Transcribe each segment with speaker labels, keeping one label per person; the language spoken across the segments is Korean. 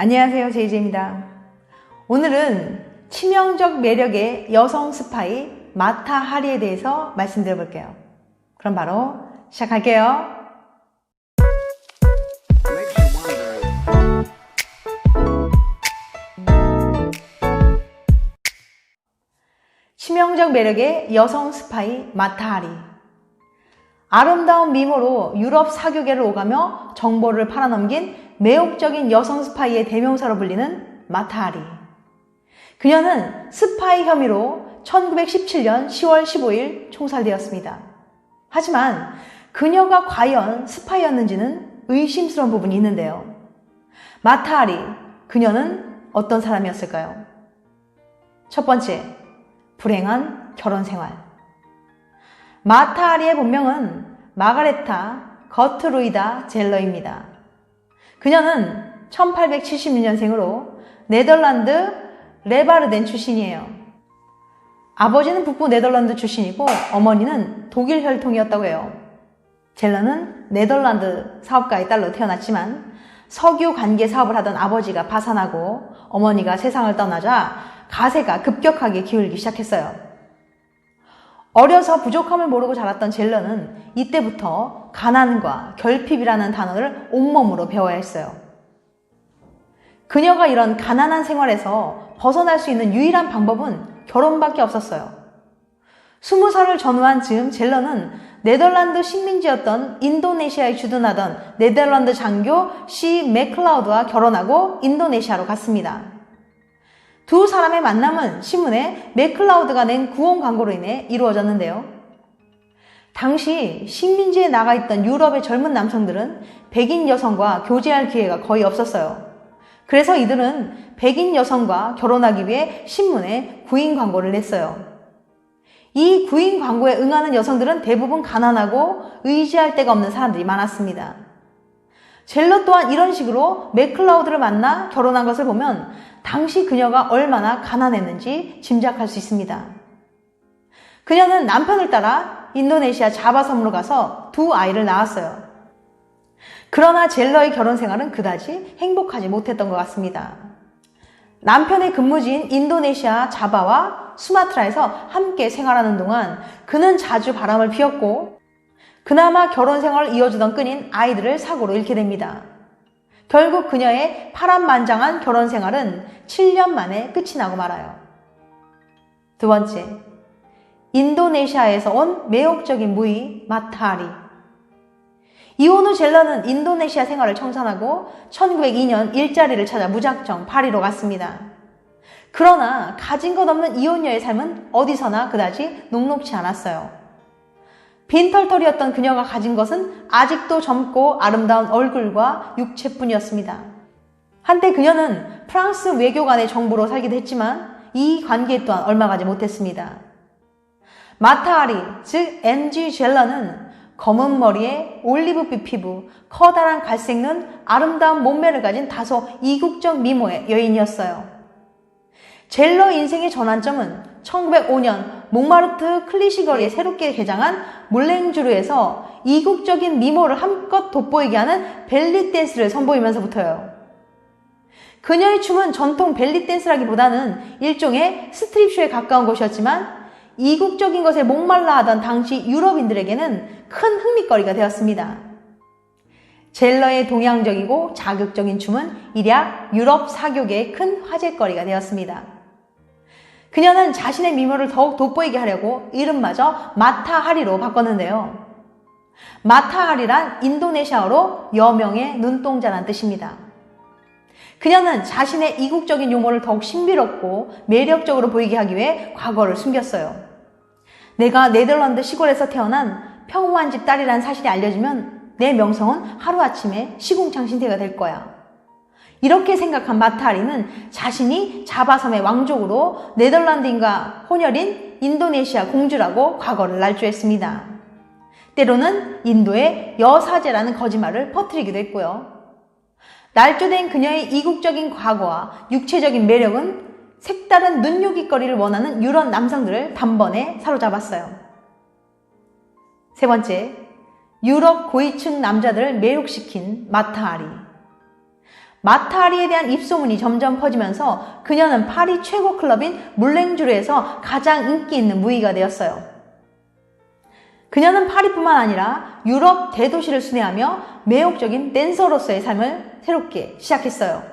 Speaker 1: 안녕하세요, 제이제입니다. 오늘은 치명적 매력의 여성 스파이 마타 하리에 대해서 말씀드려볼게요. 그럼 바로 시작할게요. 치명적 매력의 여성 스파이 마타 하리. 아름다운 미모로 유럽 사교계를 오가며 정보를 팔아넘긴 매혹적인 여성 스파이의 대명사로 불리는 마타 하리. 그녀는 스파이 혐의로 1917년 10월 15일 총살되었습니다. 하지만 그녀가 과연 스파이였는지는 의심스러운 부분이 있는데요. 마타 하리, 그녀는 어떤 사람이었을까요? 첫 번째, 불행한 결혼 생활. 마타 하리의 본명은 마가레타 거트루이다 젤러입니다. 그녀는 1876년생으로 네덜란드 레바르덴 출신이에요. 아버지는 북부 네덜란드 출신이고 어머니는 독일 혈통이었다고 해요. 젤러는 네덜란드 사업가의 딸로 태어났지만 석유 관계 사업을 하던 아버지가 파산하고 어머니가 세상을 떠나자 가세가 급격하게 기울기 시작했어요. 어려서 부족함을 모르고 자랐던 젤러는 이때부터 가난과 결핍이라는 단어를 온몸으로 배워야 했어요. 그녀가 이런 가난한 생활에서 벗어날 수 있는 유일한 방법은 결혼밖에 없었어요. 20살을 전후한 즈음 젤러는 네덜란드 식민지였던 인도네시아에 주둔하던 네덜란드 장교 C. 맥클라우드와 결혼하고 인도네시아로 갔습니다. 두 사람의 만남은 신문에 맥클라우드가 낸 구원 광고로 인해 이루어졌는데요. 당시 식민지에 나가 있던 유럽의 젊은 남성들은 백인 여성과 교제할 기회가 거의 없었어요. 그래서 이들은 백인 여성과 결혼하기 위해 신문에 구인 광고를 냈어요. 이 구인 광고에 응하는 여성들은 대부분 가난하고 의지할 데가 없는 사람들이 많았습니다. 젤러 또한 이런 식으로 맥클라우드를 만나 결혼한 것을 보면 당시 그녀가 얼마나 가난했는지 짐작할 수 있습니다. 그녀는 남편을 따라 인도네시아 자바 섬으로 가서 두 아이를 낳았어요. 그러나 젤러의 결혼 생활은 그다지 행복하지 못했던 것 같습니다. 남편의 근무지인 인도네시아 자바와 수마트라에서 함께 생활하는 동안 그는 자주 바람을 피웠고 그나마 결혼 생활을 이어주던 끈인 아이들을 사고로 잃게 됩니다. 결국 그녀의 파란만장한 결혼 생활은 7년 만에 끝이 나고 말아요. 두 번째, 인도네시아에서 온 매혹적인 무이 마타 하리. 이혼 후 젤러는 인도네시아 생활을 청산하고 1902년 일자리를 찾아 무작정 파리로 갔습니다. 그러나 가진 것 없는 이혼녀의 삶은 어디서나 그다지 녹록지 않았어요. 빈털털이었던 그녀가 가진 것은 아직도 젊고 아름다운 얼굴과 육체뿐이었습니다. 한때 그녀는 프랑스 외교관의 정부로 살기도 했지만 이 관계 또한 얼마 가지 못했습니다. 마타 하리, 즉 MG 젤러는 검은 머리에 올리브빛 피부, 커다란 갈색 눈, 아름다운 몸매를 가진 다소 이국적 미모의 여인이었어요. 젤러 인생의 전환점은 1905년 몽마르트 클리시 거리에 새롭게 개장한 몰랭주르에서 이국적인 미모를 한껏 돋보이게 하는 벨리 댄스를 선보이면서부터요. 그녀의 춤은 전통 벨리 댄스라기보다는 일종의 스트립쇼에 가까운 것이었지만 이국적인 것에 목말라 하던 당시 유럽인들에게는 큰 흥미거리가 되었습니다. 젤러의 동양적이고 자극적인 춤은 일약 유럽 사교계의 큰 화제거리가 되었습니다. 그녀는 자신의 미모를 더욱 돋보이게 하려고 이름마저 마타 하리로 바꿨는데요. 마타 하리란 인도네시아어로 여명의 눈동자란 뜻입니다. 그녀는 자신의 이국적인 용어를 더욱 신비롭고 매력적으로 보이게 하기 위해 과거를 숨겼어요. 내가 네덜란드 시골에서 태어난 평범한 집 딸이라는 사실이 알려지면 내 명성은 하루아침에 시궁창신퇴가 될 거야. 이렇게 생각한 마타 하리는 자신이 자바섬의 왕족으로 네덜란드인과 혼혈인 인도네시아 공주라고 과거를 날조했습니다. 때로는 인도의 여사제라는 거짓말을 퍼뜨리기도 했고요. 날조된 그녀의 이국적인 과거와 육체적인 매력은 색다른 눈요깃거리를 원하는 유럽 남성들을 단번에 사로잡았어요. 세 번째, 유럽 고위층 남자들을 매혹시킨 마타 하리. 마타하리에 대한 입소문이 점점 퍼지면서 그녀는 파리 최고 클럽인 물랭주르에서 가장 인기 있는 무희가 되었어요. 그녀는 파리뿐만 아니라 유럽 대도시를 순회하며 매혹적인 댄서로서의 삶을 새롭게 시작했어요.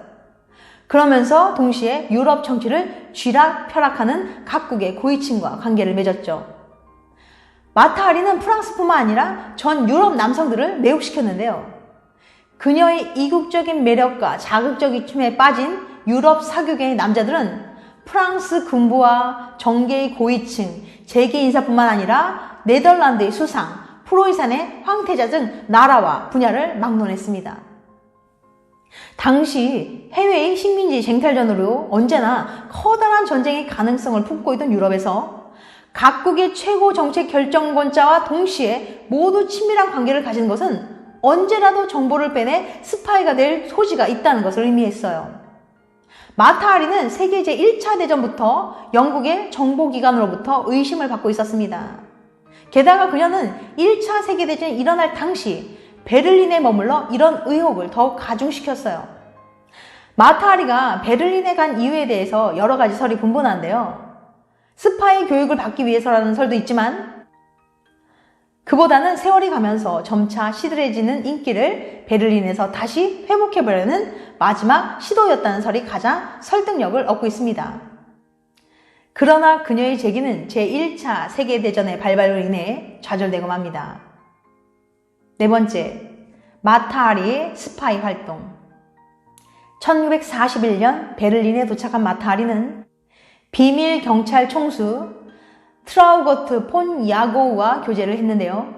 Speaker 1: 그러면서 동시에 유럽 정치를 쥐락펴락하는 각국의 고위층과 관계를 맺었죠. 마타하리는 프랑스뿐만 아니라 전 유럽 남성들을 매혹시켰는데요. 그녀의 이국적인 매력과 자극적인 춤에 빠진 유럽 사교계의 남자들은 프랑스 군부와 정계의 고위층, 재계 인사뿐만 아니라 네덜란드의 수상, 프로이산의 황태자 등 나라와 분야를 막론했습니다. 당시 해외의 식민지 쟁탈전으로 언제나 커다란 전쟁의 가능성을 품고 있던 유럽에서 각국의 최고 정책 결정권자와 동시에 모두 친밀한 관계를 가진 것은 언제라도 정보를 빼내 스파이가 될 소지가 있다는 것을 의미했어요. 마타하리는 세계 제1차 대전부터 영국의 정보기관으로부터 의심을 받고 있었습니다. 게다가 그녀는 1차 세계대전이 일어날 당시 베를린에 머물러 이런 의혹을 더욱 가중시켰어요. 마타하리가 베를린에 간 이유에 대해서 여러 가지 설이 분분한데요. 스파이 교육을 받기 위해서라는 설도 있지만 그보다는 세월이 가면서 점차 시들해지는 인기를 베를린에서 다시 회복해보려는 마지막 시도였다는 설이 가장 설득력을 얻고 있습니다. 그러나 그녀의 제기는 제1차 세계대전의 발발로 인해 좌절되고 맙니다. 네 번째, 마타하리의 스파이 활동. 1941년 베를린에 도착한 마타하리는 비밀 경찰 총수 트라우거트 폰 야고우와 교제를 했는데요.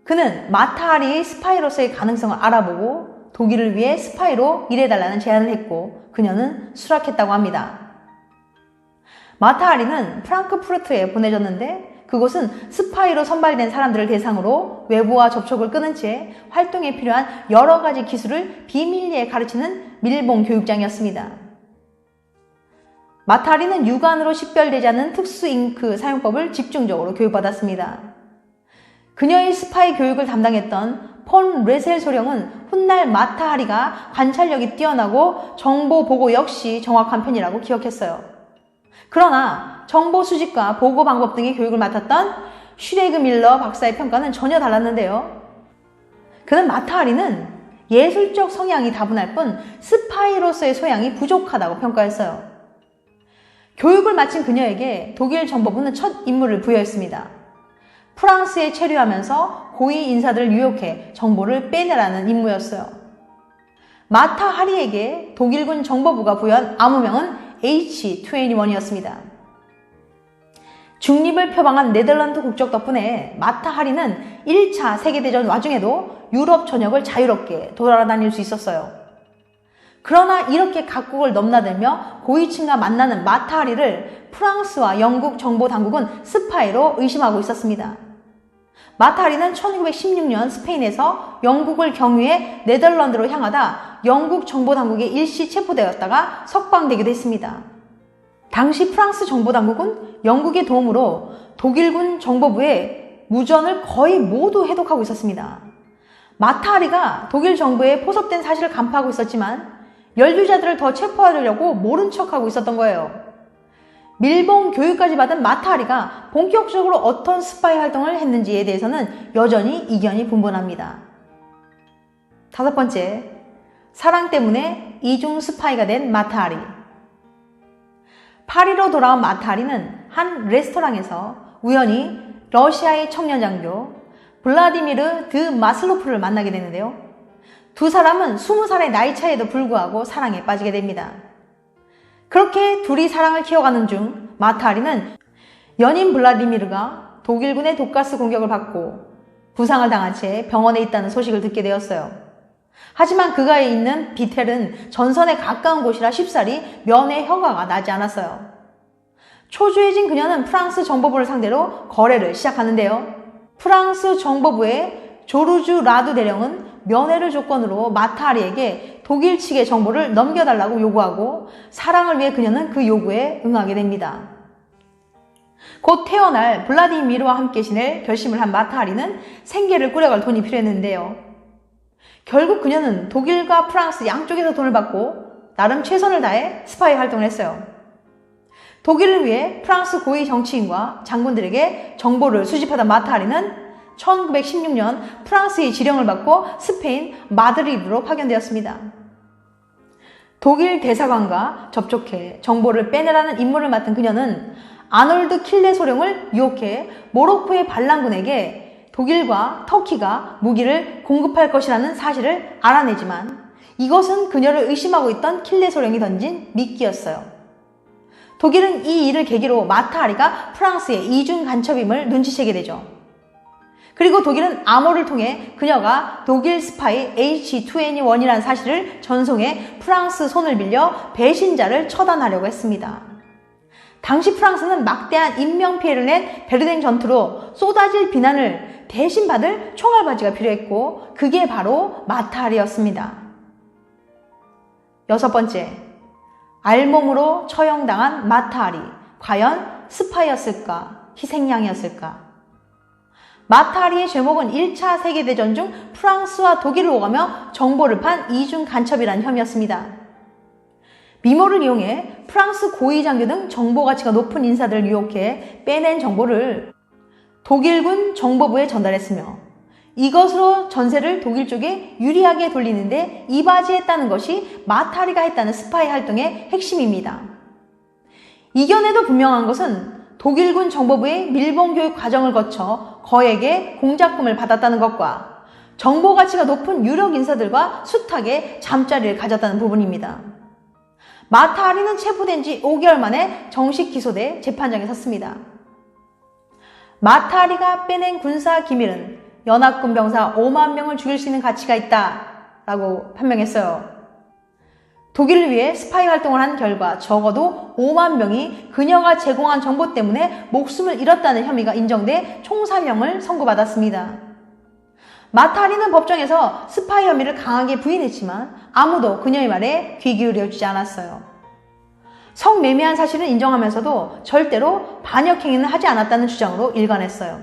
Speaker 1: 그는 마타하리의 스파이로서의 가능성을 알아보고 독일을 위해 스파이로 일해달라는 제안을 했고 그녀는 수락했다고 합니다. 마타하리는 프랑크푸르트에 보내졌는데 그곳은 스파이로 선발된 사람들을 대상으로 외부와 접촉을 끊은 채 활동에 필요한 여러 가지 기술을 비밀리에 가르치는 밀봉 교육장이었습니다. 마타하리는 육안으로 식별되지 않는 특수 잉크 사용법을 집중적으로 교육받았습니다. 그녀의 스파이 교육을 담당했던 폰 레셀 소령은 훗날 마타하리가 관찰력이 뛰어나고 정보 보고 역시 정확한 편이라고 기억했어요. 그러나 정보 수집과 보고 방법 등의 교육을 맡았던 슈레그 밀러 박사의 평가는 전혀 달랐는데요. 그는 마타하리는 예술적 성향이 다분할 뿐 스파이로서의 소양이 부족하다고 평가했어요. 교육을 마친 그녀에게 독일 정보부는 첫 임무를 부여했습니다. 프랑스에 체류하면서 고위 인사들을 유혹해 정보를 빼내라는 임무였어요. 마타하리에게 독일군 정보부가 부여한 암호명은 H21이었습니다. 중립을 표방한 네덜란드 국적 덕분에 마타하리는 1차 세계대전 와중에도 유럽 전역을 자유롭게 돌아다닐 수 있었어요. 그러나 이렇게 각국을 넘나들며 고위층과 만나는 마타하리를 프랑스와 영국 정보당국은 스파이로 의심하고 있었습니다. 마타하리는 1916년 스페인에서 영국을 경유해 네덜란드로 향하다 영국 정보당국에 일시 체포되었다가 석방되기도 했습니다. 당시 프랑스 정보당국은 영국의 도움으로 독일군 정보부의 무전을 거의 모두 해독하고 있었습니다. 마타하리가 독일 정부에 포섭된 사실을 간파하고 있었지만 연루자들을 더 체포하려고 모른 척하고 있었던 거예요. 밀봉 교육까지 받은 마타하리가 본격적으로 어떤 스파이 활동을 했는지에 대해서는 여전히 이견이 분분합니다. 다섯 번째, 사랑 때문에 이중 스파이가 된 마타하리. 파리로 돌아온 마타하리는 한 레스토랑에서 우연히 러시아의 청년 장교 블라디미르 드 마슬로프를 만나게 되는데요. 두 사람은 20살의 나이 차이에도 불구하고 사랑에 빠지게 됩니다. 그렇게 둘이 사랑을 키워가는 중 마타하리는 연인 블라디미르가 독일군의 독가스 공격을 받고 부상을 당한 채 병원에 있다는 소식을 듣게 되었어요. 하지만 그가 있는 비텔은 전선에 가까운 곳이라 쉽사리 면회 허가가 나지 않았어요. 초조해진 그녀는 프랑스 정보부를 상대로 거래를 시작하는데요. 프랑스 정보부의 조르주 라두 대령은 면회를 조건으로 마타하리에게 독일 측의 정보를 넘겨달라고 요구하고 사랑을 위해 그녀는 그 요구에 응하게 됩니다. 곧 태어날 블라디미르와 함께 지낼 결심을 한 마타하리는 생계를 꾸려갈 돈이 필요했는데요. 결국 그녀는 독일과 프랑스 양쪽에서 돈을 받고 나름 최선을 다해 스파이 활동을 했어요. 독일을 위해 프랑스 고위 정치인과 장군들에게 정보를 수집하던 마타하리는 1916년 프랑스의 지령을 받고 스페인 마드리드로 파견되었습니다. 독일 대사관과 접촉해 정보를 빼내라는 임무를 맡은 그녀는 아놀드 킬레 소령을 유혹해 모로코의 반란군에게 독일과 터키가 무기를 공급할 것이라는 사실을 알아내지만 이것은 그녀를 의심하고 있던 킬레 소령이 던진 미끼였어요. 독일은 이 일을 계기로 마타하리가 프랑스의 이중 간첩임을 눈치채게 되죠. 그리고 독일은 암호를 통해 그녀가 독일 스파이 H2N1이라는 사실을 전송해 프랑스 손을 빌려 배신자를 처단하려고 했습니다. 당시 프랑스는 막대한 인명피해를 낸 베르댕 전투로 쏟아질 비난을 대신 받을 총알바지가 필요했고 그게 바로 마타하리였습니다. 6번째, 알몸으로 처형당한 마타하리. 과연 스파이였을까? 희생양이었을까? 마타하리의 제목은 1차 세계대전 중 프랑스와 독일을 오가며 정보를 판 이중 간첩이라는 혐의였습니다. 미모를 이용해 프랑스 고위 장교 등 정보 가치가 높은 인사들을 유혹해 빼낸 정보를 독일군 정보부에 전달했으며 이것으로 전세를 독일 쪽에 유리하게 돌리는데 이바지했다는 것이 마타하리가 했다는 스파이 활동의 핵심입니다. 이견에도 분명한 것은 독일군 정보부의 밀봉 교육 과정을 거쳐 거액의 공작금을 받았다는 것과 정보 가치가 높은 유력 인사들과 숱하게 잠자리를 가졌다는 부분입니다. 마타하리는 체포된 지 5개월 만에 정식 기소돼 재판장에 섰습니다. 마타하리가 빼낸 군사 기밀은 연합군 병사 5만 명을 죽일 수 있는 가치가 있다 라고 판명했어요. 독일을 위해 스파이 활동을 한 결과 적어도 5만 명이 그녀가 제공한 정보 때문에 목숨을 잃었다는 혐의가 인정돼 총살형을 선고받았습니다. 마타하리는 법정에서 스파이 혐의를 강하게 부인했지만 아무도 그녀의 말에 귀 기울여주지 않았어요. 성매매한 사실은 인정하면서도 절대로 반역행위는 하지 않았다는 주장으로 일관했어요.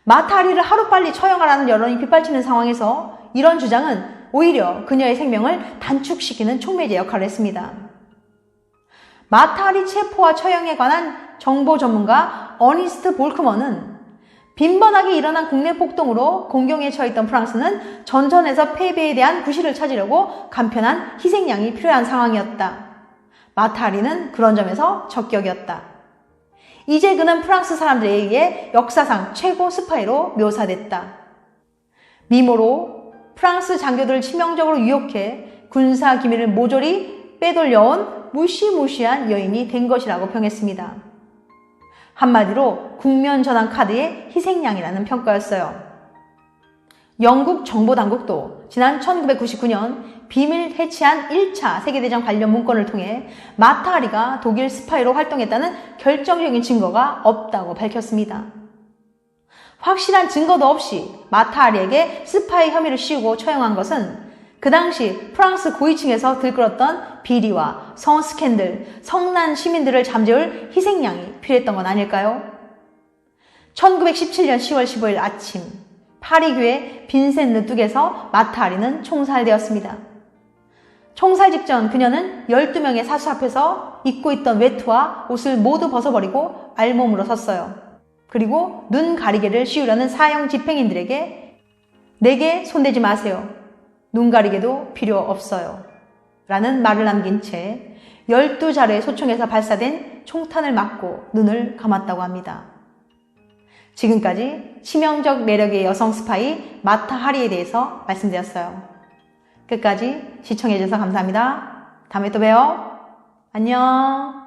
Speaker 1: 마타하리를 하루빨리 처형하라는 여론이 빗발치는 상황에서 이런 주장은 오히려 그녀의 생명을 단축시키는 촉매제 역할을 했습니다. 마타하리 체포와 처형에 관한 정보 전문가 어니스트 볼크먼은 빈번하게 일어난 국내 폭동으로 공경에 처했던 프랑스는 전선에서 패배에 대한 구실을 찾으려고 간편한 희생양이 필요한 상황이었다. 마타하리는 그런 점에서 적격이었다. 이제 그는 프랑스 사람들에 의해 역사상 최고 스파이로 묘사됐다. 미모로 프랑스 장교들을 치명적으로 유혹해 군사 기밀을 모조리 빼돌려온 무시무시한 여인이 된 것이라고 평했습니다. 한마디로 국면 전환 카드의 희생양이라는 평가였어요. 영국 정보당국도 지난 1999년 비밀 해치한 1차 세계대전 관련 문건을 통해 마타하리가 독일 스파이로 활동했다는 결정적인 증거가 없다고 밝혔습니다. 확실한 증거도 없이 마타하리에게 스파이 혐의를 씌우고 처형한 것은 그 당시 프랑스 고위층에서 들끓었던 비리와 성 스캔들, 성난 시민들을 잠재울 희생양이 필요했던 건 아닐까요? 1917년 10월 15일 아침 파리교회 빈센 르뚝에서 마타하리는 총살되었습니다. 총살 직전 그녀는 12명의 사수 앞에서 입고 있던 외투와 옷을 모두 벗어버리고 알몸으로 섰어요. 그리고 눈 가리개를 씌우려는 사형 집행인들에게 내게 손대지 마세요. 눈 가리개도 필요 없어요. 라는 말을 남긴 채 12자루의 소총에서 발사된 총탄을 맞고 눈을 감았다고 합니다. 지금까지 치명적 매력의 여성 스파이 마타하리에 대해서 말씀드렸어요. 끝까지 시청해주셔서 감사합니다. 다음에 또 봬요. 안녕.